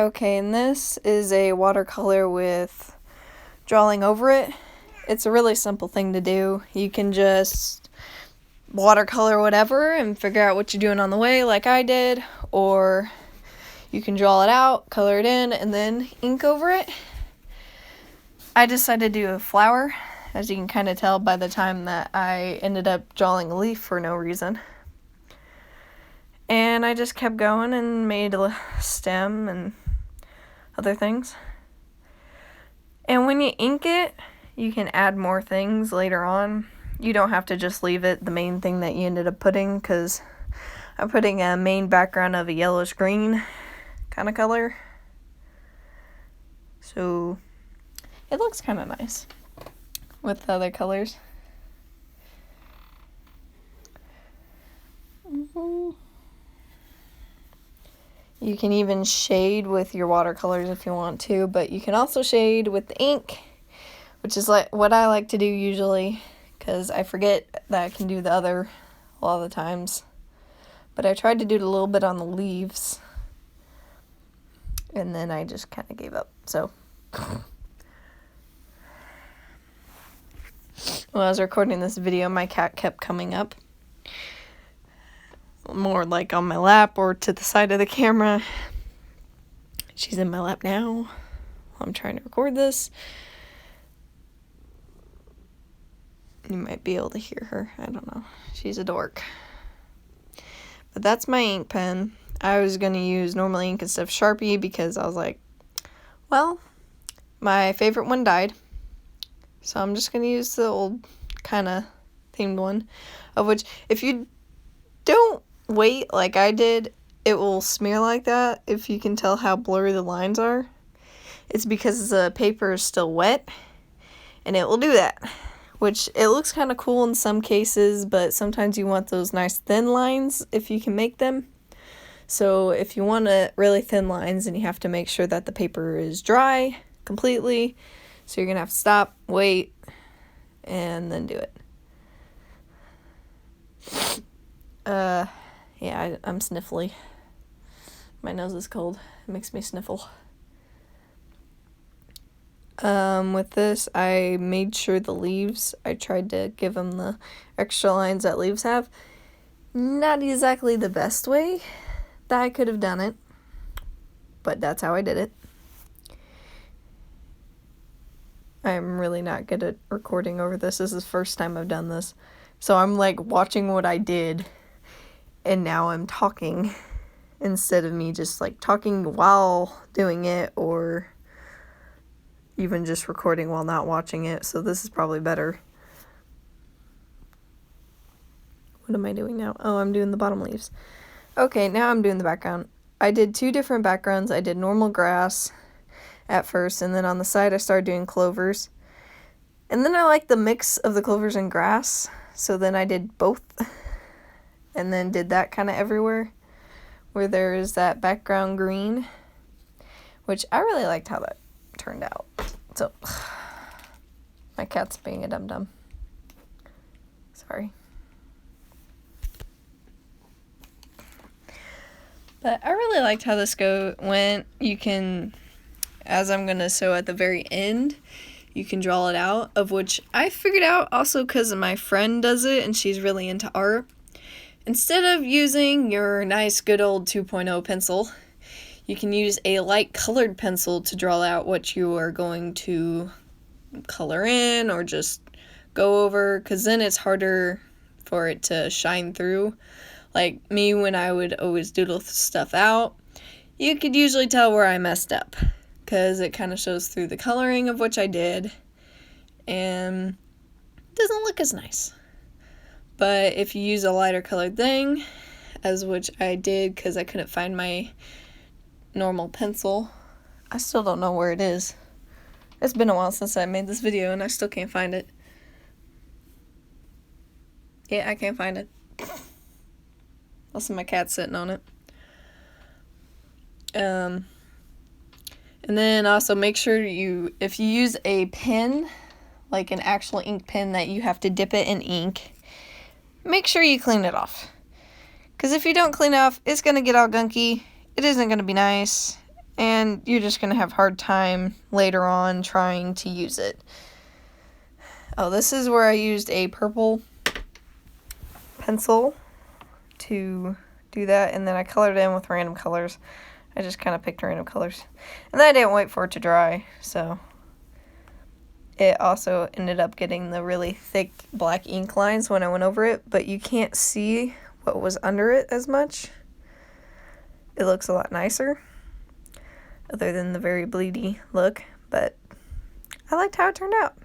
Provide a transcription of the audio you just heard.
Okay, and this is a watercolor with drawing over it. It's a really simple thing to do. You can just watercolor whatever and figure out what you're doing on the way like I did, or you can draw it out, color it in, and then ink over it. I decided to do a flower, as you can kind of tell by the time that I ended up drawing a leaf for no reason. And I just kept going and made a stem and other things. And when you ink it, you can add more things later on. You don't have to just leave it the main thing that you ended up putting, because I'm putting a main background of a yellowish green kind of color. So it looks kind of nice with the other colors. You can even shade with your watercolors if you want to, but you can also shade with the ink, which is like what I like to do usually, because I forget that I can do the other a lot of the times. But I tried to do it a little bit on the leaves, and then I just kind of gave up. So while I was recording this video, my cat kept coming up, more like on my lap or to the side of the camera. She's in my lap now while I'm trying to record this. You might be able to hear her. I don't know. She's a dork. But that's my ink pen. I was going to use normal ink instead of Sharpie because I was like, well, my favorite one died. So I'm just going to use the old kind of themed one, of which if you don't wait like I did, it will smear like that. If you can tell how blurry the lines are, it's because the paper is still wet, and it will do that. Which, it looks kind of cool in some cases, but sometimes you want those nice thin lines if you can make them. So if you want really thin lines, then you have to make sure that the paper is dry completely. So you're going to have to stop, wait, and then do it. Yeah, I'm sniffly. My nose is cold. It makes me sniffle. With this, I made sure the leaves, I tried to give them the extra lines that leaves have. Not exactly the best way that I could have done it, but that's how I did it. I'm really not good at recording over this. This is the first time I've done this. So I'm like watching what I did, and now I'm talking instead of me just like talking while doing it, or even just recording while not watching it. So this is probably better. What am I doing now? Oh, I'm doing the bottom leaves. Okay, now I'm doing the background. I did 2 different backgrounds. I did normal grass at first, and then on the side I started doing clovers. And then I liked the mix of the clovers and grass, so then I did both. And then did that kind of everywhere where there is that background green, which I really liked how that turned out. So my cat's being a dum-dum. Sorry. But I really liked how this went. You can, as I'm going to show at the very end, you can draw it out, of which I figured out also because my friend does it and she's really into art. Instead of using your nice good old 2.0 pencil, you can use a light colored pencil to draw out what you are going to color in or just go over, because then it's harder for it to shine through. Like me, when I would always doodle stuff out, you could usually tell where I messed up, because it kind of shows through the coloring of which I did, and it doesn't look as nice. But if you use a lighter colored thing, as which I did because I couldn't find my normal pencil, I still don't know where it is. It's been a while since I made this video and I still can't find it. Yeah, I can't find it. Also, my cat's sitting on it. And then also make sure if you use a pen, like an actual ink pen that you have to dip it in ink, make sure you clean it off. Because if you don't clean it off, it's going to get all gunky. It isn't going to be nice. and you're just going to have a hard time later on trying to use it. Oh, this is where I used a purple pencil to do that, and then I colored in with random colors. I just kind of picked random colors. And then I didn't wait for it to dry, so it also ended up getting the really thick black ink lines when I went over it, but you can't see what was under it as much. It looks a lot nicer, other than the very bleedy look, but I liked how it turned out.